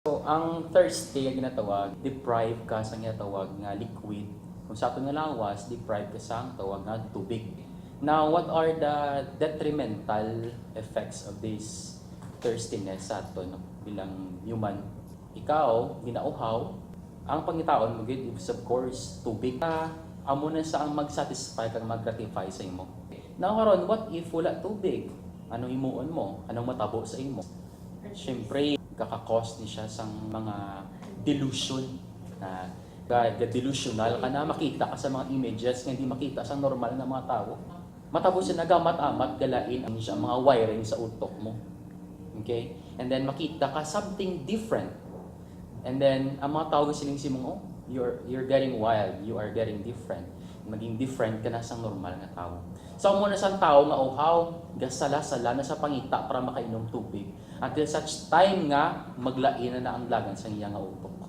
So, ang thirsty nga ginatawag, deprive ka sa ginatawag nga liquid. Kung sa ato nga lawas, deprive ka sa tawag nga tubig. Now, what are the detrimental effects of this thirstiness sa ato bilang human? Ikaw, ginauhaw, ang pangitaon mo gid is of course tubig. Amo na sa ang mag-satisfy kang mag-gratify sa imo. Now karon, what if wala tubig? Anong imuon mo? Anong matabo sa imo? Siyempre, kaka-cause ni siya sa mga delusion na delusional ka na makita ka sa mga images nga hindi makita sa normal na mga tao. Matabo siya nagamat-amat galain ang siya mga wiring sa utok mo. Okay? And then makita ka something different. And then ang mga tao siling simong, oh, you're getting wild, you are getting different. Maging different ka na sa normal na tao. So mo na sa tao nga uhaw, gasala-sala na sa pangita para makainom tubig. Until such time nga maglain na ang lagan sa iya nga utok.